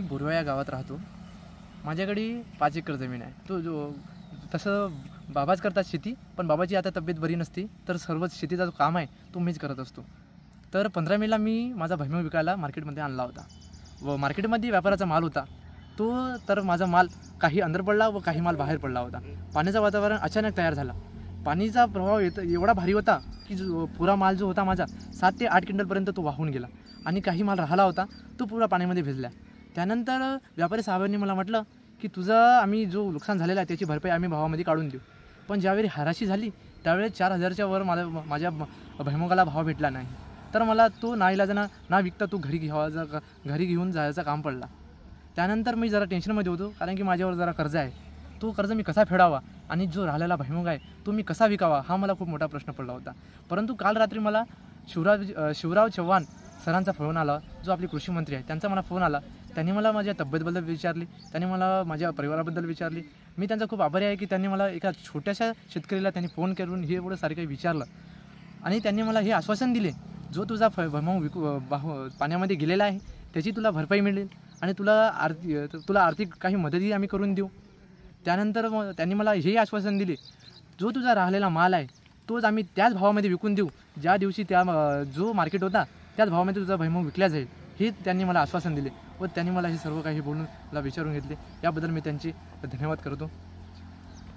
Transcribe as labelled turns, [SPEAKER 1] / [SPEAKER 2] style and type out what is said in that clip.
[SPEAKER 1] मी बोरवा या गावात राहतो. माझ्याकडे 5 एकर जमीन आहे. तसं बाबाच करतात शेती, पण बाबाची आता तब्येत बरी नसती, तर सर्वच शेतीचा जो काम आहे तो मीच करत असतो. तर 15 मेला मी माझा भुईमूग विकायला मार्केटमध्ये आणला होता व मार्केटमध्ये व्यापाराचा माल होता तो. तर माझा माल काही अंदर पडला व काही माल बाहेर पडला होता. पाण्याचं वातावरण अचानक तयार झाला. पाणीचा प्रभाव एवढा भारी होता की पुरा माल जो होता माझा 7 ते 8 क्विंटलपर्यंत तो वाहून गेला आणि काही माल राहिला होता तो पुरा पाण्यामध्ये भिजला. त्यानंतर व्यापारी साहेबांनी मला म्हटलं की आम्ही जो नुकसान झालेला आहे त्याची भरपाई आम्ही भावामध्ये काढून देऊ. पण ज्यावेळी हराशी झाली त्यावेळेस 4,000च्या वर माझ्या भुईमुगाला भाव भेटला नाही. तर मला तो नाईलाजानं ना विकता तो घरी घेऊन जायचा काम पडला. त्यानंतर मी जरा टेन्शनमध्ये होतो, कारण की माझ्यावर जरा कर्ज आहे. तो कर्ज मी कसा फेडावा आणि जो राहिलेला भुईमुग आहे तो मी कसा विकावा हा मला खूप मोठा प्रश्न पडला होता. परंतु काल रात्री मला शिवराव चव्हाण सरांचा फोन आला, जो आपले कृषी मंत्री आहे त्यांचा मला फोन आला. त्यांनी मला माझ्या तब्येतबद्दल विचारली, त्यांनी मला माझ्या परिवाराबद्दल विचारली. मी त्यांचा खूप आभारी आहे की त्यांनी मला एका छोट्याशा शेतकरीला त्यांनी फोन करून हे एवढं सारं काही विचारलं आणि त्यांनी मला हे आश्वासन दिले, जो तुझा भुईमुग पाण्यामध्ये गेलेला आहे त्याची तुला भरपाई मिळेल आणि तुला आर्थिक काही मदतही आम्ही करून देऊ. त्यानंतर त्यांनी मला हेही आश्वासन दिले, जो तुझा राहिलेला माल आहे तोच आम्ही त्याच भावामध्ये विकून देऊ ज्या दिवशी जो मार्केट होता त्याच भावामध्ये तुझा भुईमुग विकला जाईल. हे त्यांनी मला आश्वासन दिले व त्यांनी मला हे सर्व काही बोलून मला विचारून घेतले. याबद्दल मी त्यांचे धन्यवाद करतो.